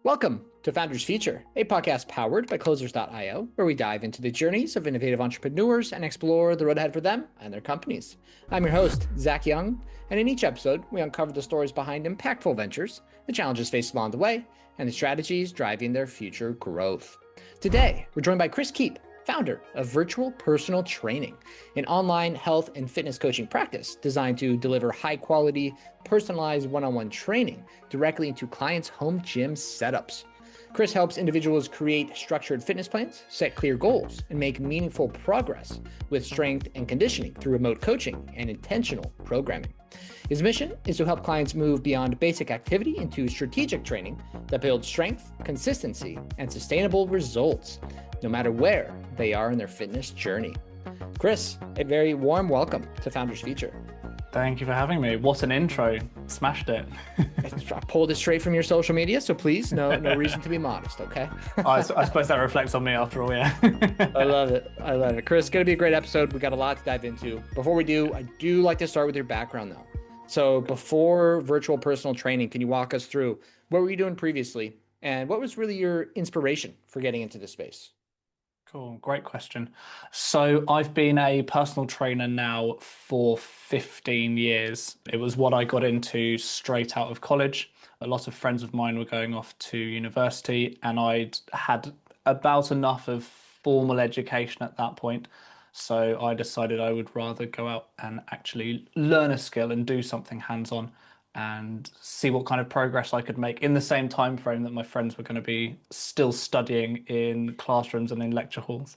Welcome to Founders Future, a podcast powered by Closers.io, where we dive into the journeys of innovative entrepreneurs and explore the road ahead for them and their companies. I'm your host, Zach Young, and in each episode, we uncover the stories behind impactful ventures, the challenges faced along the way, and the strategies driving their future growth. Today, we're joined by Chris Keep, founder of Virtual Personal Training, an online health and fitness coaching practice designed to deliver high-quality, personalized one-on-one training directly into clients' home gym setups. Chris helps individuals create structured fitness plans, set clear goals, and make meaningful progress with strength and conditioning through remote coaching and intentional programming. His mission is to help clients move beyond basic activity into strategic training that builds strength, consistency, and sustainable results, no matter where they are in their fitness journey. Chris, a very warm welcome to Founders Future. Thank you for having me. What an intro. Smashed it. I pulled it straight from your social media, so please, no reason to be modest, okay? I suppose that reflects on me after all, yeah. I love it. Chris, it's going to be a great episode. We got a lot to dive into. Before we do, I do like to start with your background, though. So before virtual personal training, can you walk us through what were you doing previously and what was really your inspiration for getting into this space? Cool. Great question. So I've been a personal trainer now for 15 years. It was what I got into straight out of college. A lot of friends of mine were going off to university and I'd had about enough of formal education at that point. So I decided I would rather go out and actually learn a skill and do something hands-on and see what kind of progress I could make in the same time frame that my friends were going to be still studying in classrooms and in lecture halls.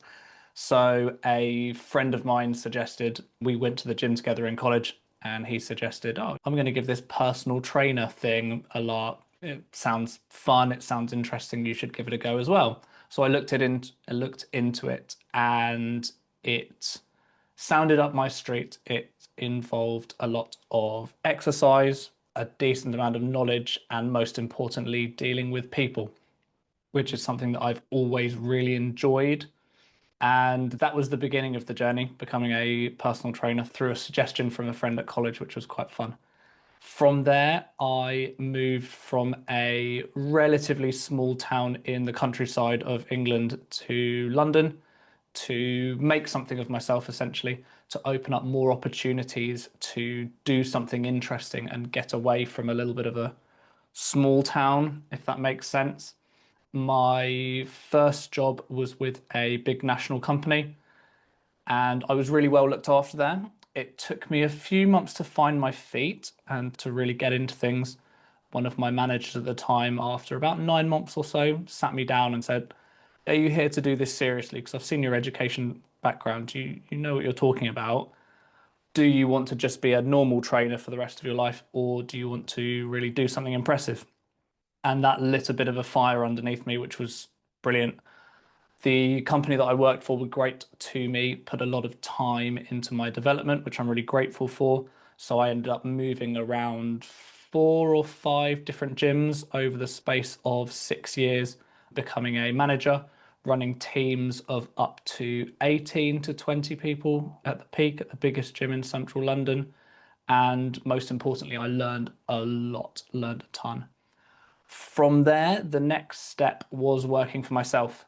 So a friend of mine suggested, we went to the gym together in college, and he suggested, I'm going to give this personal trainer thing a lot. It sounds fun, it sounds interesting, you should give it a go as well. So I looked into it and it sounded up my street. It involved a lot of exercise, a decent amount of knowledge, and most importantly, dealing with people, which is something that I've always really enjoyed. And that was the beginning of the journey, becoming a personal trainer through a suggestion from a friend at college, which was quite fun. From there, I moved from a relatively small town in the countryside of England to London to make something of myself, essentially, to open up more opportunities to do something interesting and get away from a little bit of a small town, if that makes sense. My first job was with a big national company and I was really well looked after there. It took me a few months to find my feet and to really get into things. One of my managers at the time, after about 9 months or so, sat me down and said, are you here to do this seriously? Because I've seen your education background. You know what you're talking about. Do you want to just be a normal trainer for the rest of your life, or do you want to really do something impressive? And that lit a bit of a fire underneath me, which was brilliant. The company that I worked for were great to me, put a lot of time into my development, which I'm really grateful for. So I ended up moving around 4 or 5 different gyms over the space of 6 years, becoming a manager, running teams of up to 18 to 20 people at the peak, at the biggest gym in central London. And most importantly, I learned a lot, learned a ton. From there, the next step was working for myself.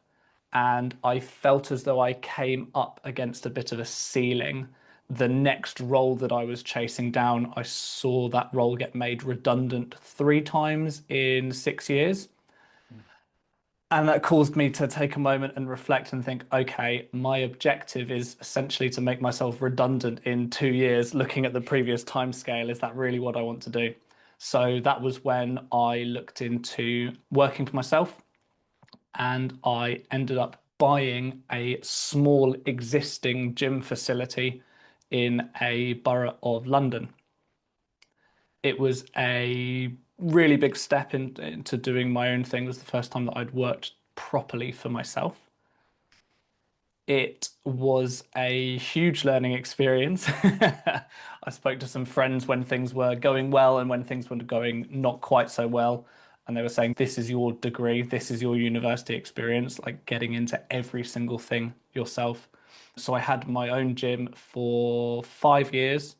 And I felt as though I came up against a bit of a ceiling. The next role that I was chasing down, I saw that role get made redundant 3 times in 6 years. And that caused me to take a moment and reflect and think, okay, my objective is essentially to make myself redundant in 2 years, looking at the previous timescale. Is that really what I want to do? So that was when I looked into working for myself, and I ended up buying a small existing gym facility in a borough of London. It was a really big step into doing my own thing. It was the first time that I'd worked properly for myself. It was a huge learning experience. I spoke to some friends when things were going well and when things were going not quite so well. And they were saying, this is your degree, this is your university experience, like getting into every single thing yourself. So I had my own gym for 5 years.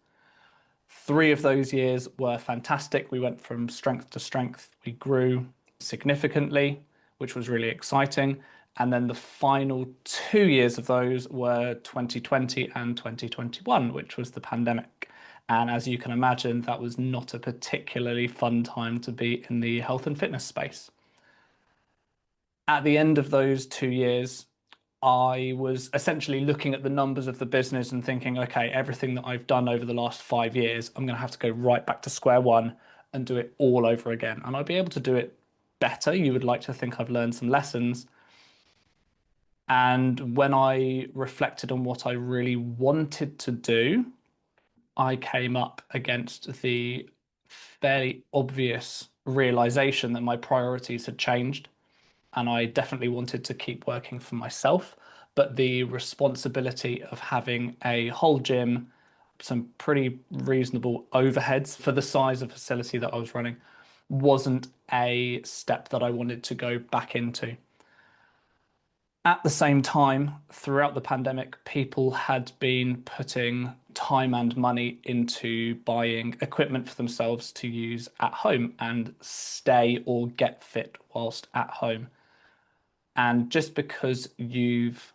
3 of those years were fantastic. We went from strength to strength. We grew. significantly, which was really exciting. And then the final 2 years of those were 2020 and 2021, which was the pandemic. And as you can imagine, that was not a particularly fun time to be in the health and fitness space. At the end of those 2 years, I was essentially looking at the numbers of the business and thinking, okay, everything that I've done over the last 5 years, I'm going to have to go right back to square one and do it all over again. And I'll be able to do it better. You would like to think I've learned some lessons. And when I reflected on what I really wanted to do, I came up against the fairly obvious realization that my priorities had changed. And I definitely wanted to keep working for myself. But the responsibility of having a whole gym, some pretty reasonable overheads for the size of facility that I was running, wasn't a step that I wanted to go back into. At the same time, throughout the pandemic, people had been putting time and money into buying equipment for themselves to use at home and stay or get fit whilst at home. And just because you've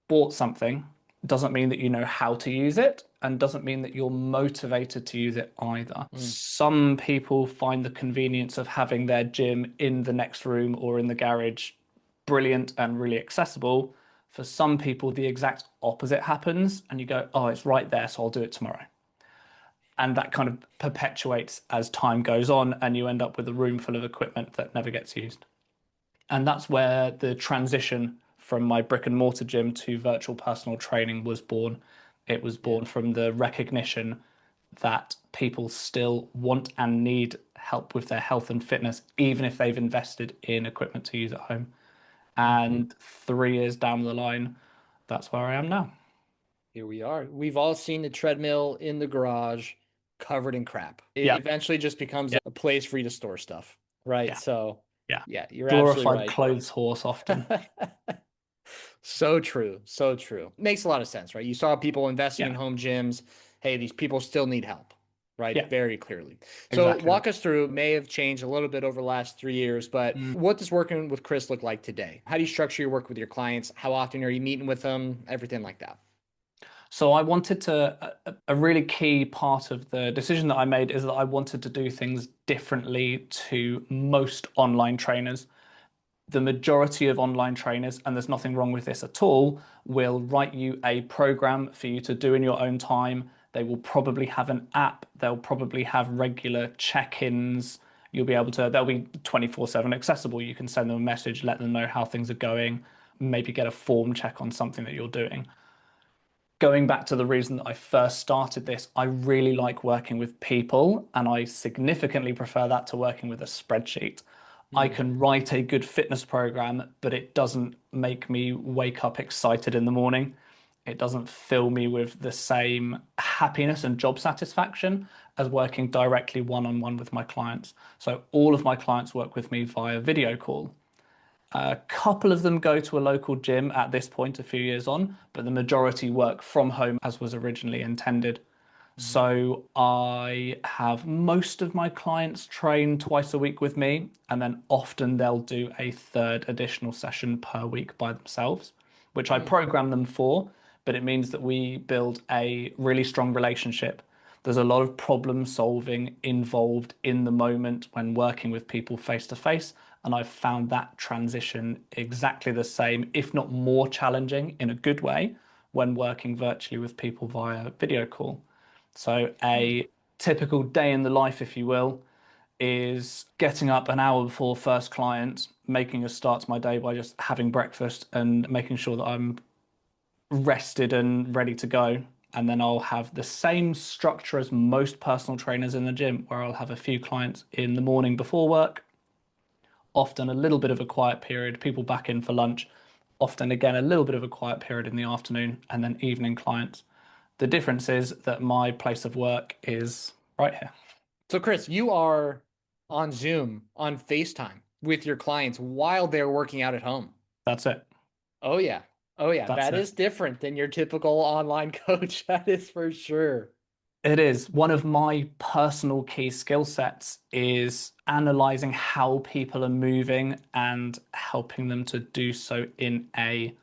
bought something doesn't mean that you know how to use it and doesn't mean that you're motivated to use it either. Mm. Some people find the convenience of having their gym in the next room or in the garage brilliant and really accessible. For some people, the exact opposite happens, and you go, oh, it's right there, so I'll do it tomorrow. And that kind of perpetuates as time goes on, and you end up with a room full of equipment that never gets used. And that's where the transition from my brick and mortar gym to virtual personal training was born. It was Yeah. born from the recognition that people still want and need help with their health and fitness, even if they've invested in equipment to use at home. Mhm. And 3 years down the line, that's where I am now. Here we are. We've all seen the treadmill in the garage covered in crap. It Yeah, eventually just becomes yeah, a place for you to store stuff, right? yeah, So, yeah. yeah, you're absolutely Glorified right. clothes horse often. So true. So true. Makes a lot of sense, right? You saw people investing in Yeah, home gyms. Hey, these people still need help, right? yeah, Very clearly. So exactly that. walk us through, may have changed a little bit over the last 3 years, but Mm. what does working with Chris look like today? How do you structure your work with your clients? How often are you meeting with them? Everything like that. So I wanted to, a really key part of the decision that I made is that I wanted to do things differently to most online trainers. The majority of online trainers, and there's nothing wrong with this at all, will write you a program for you to do in your own time. They will probably have an app. They'll probably have regular check-ins. You'll be able to, they'll be 24/7 accessible. You can send them a message, let them know how things are going, maybe get a form check on something that you're doing. Going back to the reason that I first started this, I really like working with people, and I significantly prefer that to working with a spreadsheet. I Hmm. can write a good fitness program, but it doesn't make me wake up excited in the morning. It doesn't fill me with the same happiness and job satisfaction as working directly one on one with my clients. So all of my clients work with me via video call. A couple of them go to a local gym at this point, a few years on, but the majority work from home as was originally intended. Hmm. So I have most of my clients train twice a week with me, and then often they'll do a third additional session per week by themselves, which I Hmm. program them for, but it means that we build a really strong relationship. There's a lot of problem solving involved in the moment when working with people face to face, and I've found that transition exactly the same, if not more challenging in a good way, when working virtually with people via video call. So Hmm. a typical day in the life, if you will, is getting up an hour before first client, making a start to my day by just having breakfast and making sure that I'm rested and ready to go. And then I'll have the same structure as most personal trainers in the gym, where I'll have a few clients in the morning before work, often a little bit of a quiet period, people back in for lunch, often again a little bit of a quiet period in the afternoon, and then evening clients. The difference is that my place of work is right here. So, Chris, you are on Zoom, on FaceTime with your clients while they're working out at home. That's it. Oh, yeah. Oh, yeah. That's That it. is different than your typical online coach. That is for sure. It is. One of my personal key skill sets is analyzing how people are moving and helping them to do so in a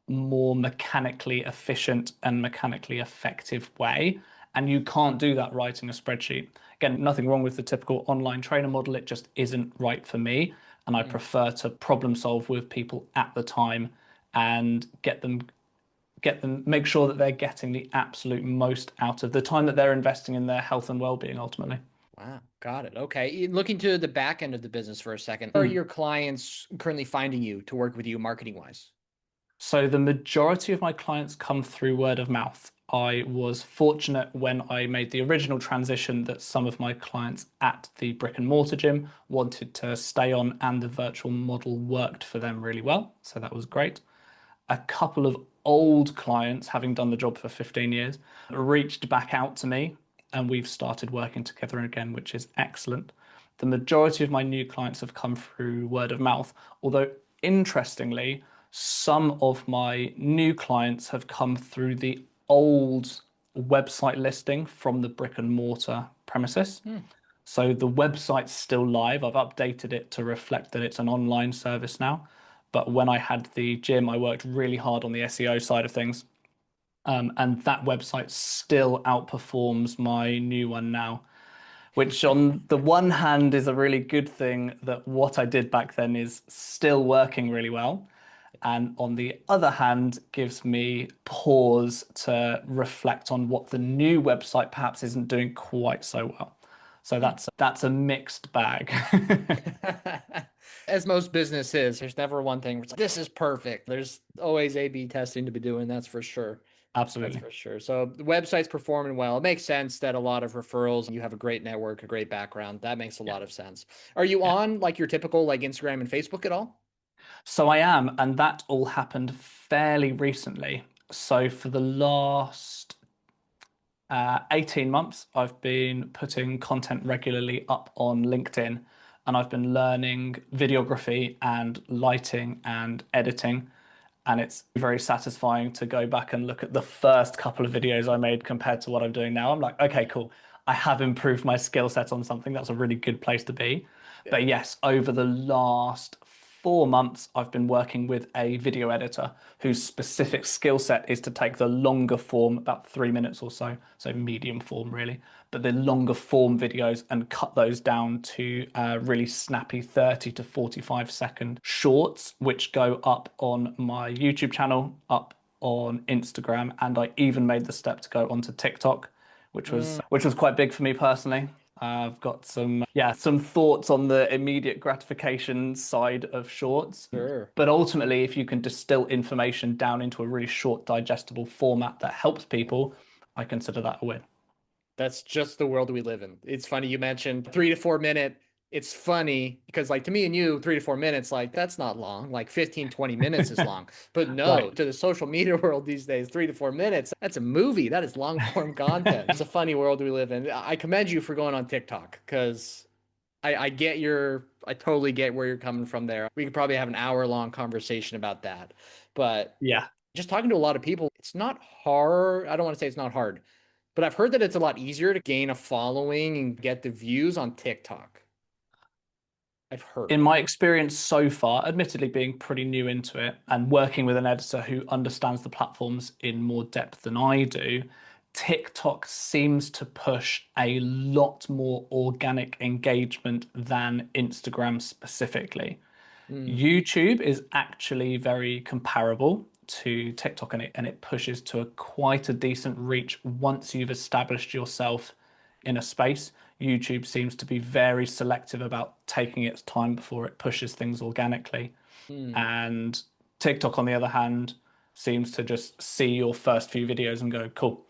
more mechanically efficient and mechanically effective way. And you can't do that writing a spreadsheet. Again, nothing wrong with the typical online trainer model. It just isn't right for me. And I Mm. prefer to problem solve with people at the time and make sure that they're getting the absolute most out of the time that they're investing in their health and well-being ultimately. Wow, got it. Okay. Looking to the back end of the business for a second, how are Mm. your clients currently finding you to work with you marketing wise? So the majority of my clients come through word of mouth. I was fortunate when I made the original transition that some of my clients at the brick and mortar gym wanted to stay on and the virtual model worked for them really well. So that was great. A couple of old clients, having done the job for 15 years, reached back out to me and we've started working together again, which is excellent. The majority of my new clients have come through word of mouth, although interestingly, some of my new clients have come through the old website listing from the brick and mortar premises. Hmm. So the website's still live. I've updated it to reflect that it's an online service now. But when I had the gym, I worked really hard on the SEO side of things. And that website still outperforms my new one now, which on the one hand is a really good thing that what I did back then is still working really well. And on the other hand, gives me pause to reflect on what the new website perhaps isn't doing quite so well. So Hmm. that's a mixed bag. As most business is, there's never one thing where it's like, this is perfect. There's always A/B testing to be doing. That's for sure. That's Absolutely. for sure. So the website's performing well. It makes sense that a lot of referrals, you have a great network, a great background. That makes a Yeah. lot of sense. Are you Yeah. on like your typical like Instagram and Facebook at all? So I am, and that all happened fairly recently. So for the last 18 months, I've been putting content regularly up on LinkedIn, and I've been learning videography and lighting and editing. And it's very satisfying to go back and look at the first couple of videos I made compared to what I'm doing now. I'm like, okay, cool. I have improved my skill set on something. That's a really good place to be. Yeah. But yes, over the last 4 months, I've been working with a video editor whose specific skill set is to take the longer form, about 3 minutes or so, so medium form really, but the longer form videos and cut those down to really snappy 30 to 45-second shorts, which go up on my YouTube channel, up on Instagram, and I even made the step to go onto TikTok, Mm, which was quite big for me personally. I've got some thoughts on the immediate gratification side of shorts. sure. But ultimately, if you can distill information down into a really short, digestible format that helps people, I consider that a win. That's just the world we live in. It's funny you mentioned 3 to 4 minute. It's funny because like to me and you, 3 to 4 minutes, like that's not long. Like 15, 20 minutes is long. But no, Right. to the social media world these days, 3 to 4 minutes, that's a movie. That is long form content. It's a funny world we live in. I commend you for going on TikTok because I totally get where you're coming from there. We could probably have an hour long conversation about that. But Yeah. just talking to a lot of people, it's not hard. I don't want to say it's not hard, but I've heard that it's a lot easier to gain a following and get the views on TikTok. I've In heard. my experience so far, admittedly being pretty new into it and working with an editor who understands the platforms in more depth than I do, TikTok seems to push a lot more organic engagement than Instagram specifically. Mm, YouTube is actually very comparable to TikTok and it pushes to a quite a decent reach once you've established yourself in a space. YouTube seems to be very selective about taking its time before it pushes things organically. mm. And TikTok, on the other hand, seems to just see your first few videos and go, cool,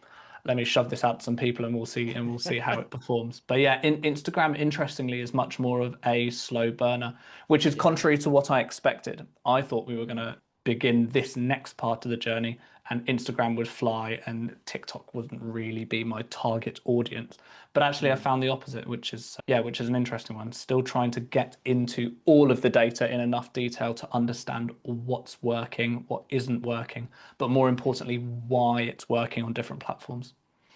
let me shove this out to some people and we'll see how it performs. But yeah, Instagram, interestingly, is much more of a slow burner, which is Yeah. contrary to what I expected. I thought we were going to begin this next part of the journey and Instagram would fly and TikTok wouldn't really be my target audience. But actually I Mm. found the opposite, which is an interesting one. Still trying to get into all of the data in enough detail to understand what's working, what isn't working, but more importantly, why it's working on different platforms.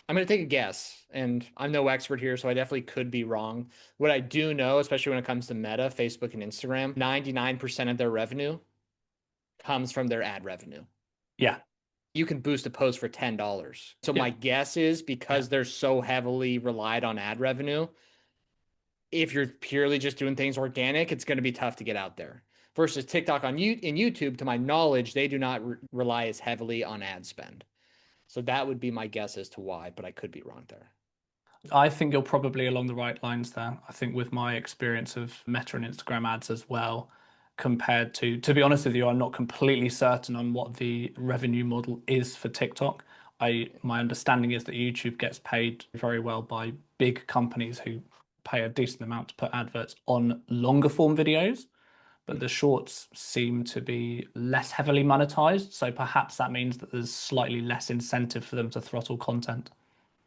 I'm going to take a guess, and I'm no expert here, so I definitely could be wrong. What I do know, especially when it comes to Meta, Facebook, and Instagram, 99% of their revenue comes from their ad revenue. Yeah. You can boost a post for $10. So Yeah. my guess is because Yeah. they're so heavily relied on ad revenue, if you're purely just doing things organic, it's going to be tough to get out there. Versus TikTok in YouTube, to my knowledge, they do not rely as heavily on ad spend. So that would be my guess as to why, but I could be wrong there. I think you're probably along the right lines there. I think with my experience of Meta and Instagram ads as well, compared to be honest with you, I'm not completely certain on what the revenue model is for TikTok. My understanding is that YouTube gets paid very well by big companies who pay a decent amount to put adverts on longer form videos, but the shorts seem to be less heavily monetized. So perhaps that means that there's slightly less incentive for them to throttle content.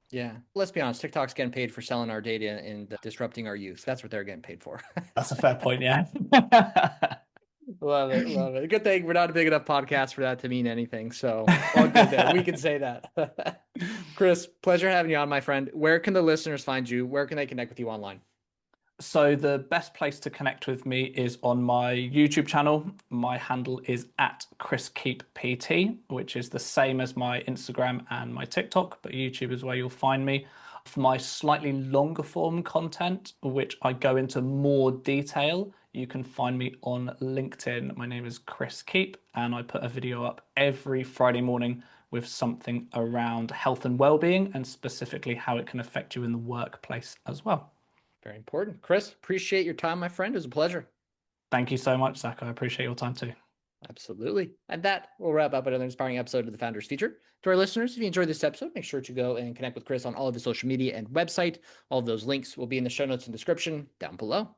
Yeah. Let's be honest, TikTok's getting paid for selling our data and disrupting our youth. That's what they're getting paid for. That's a fair point, yeah. Love it. Love it. Good thing we're not a big enough podcast for that to mean anything. So all good there. We can say that. Chris, pleasure having you on, my friend. Where can the listeners find you? Where can they connect with you online? So the best place to connect with me is on my YouTube channel. My handle is at ChrisKeepPT, which is the same as my Instagram and my TikTok, but YouTube is where you'll find me. For my slightly longer form content, which I go into more detail, you can find me on LinkedIn. My name is Chris Keep, and I put a video up every Friday morning with something around health and well-being, and specifically how it can affect you in the workplace as well. Very important. Chris, appreciate your time, my friend. It was a pleasure. Thank you so much, Zach. I appreciate your time too. Absolutely. And that will wrap up another inspiring episode of the Founders Feature. To our listeners, if you enjoyed this episode, make sure to go and connect with Chris on all of his social media and website. All of those links will be in the show notes and description down below.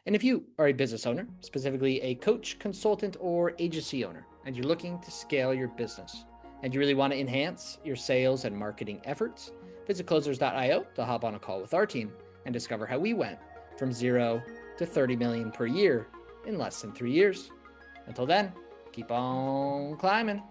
And if you are a business owner, specifically a coach, consultant, or agency owner, and you're looking to scale your business, and you really want to enhance your sales and marketing efforts, visit closers.io to hop on a call with our team and discover how we went from 0 to 30 million per year in less than 3 years. Until then, keep on climbing.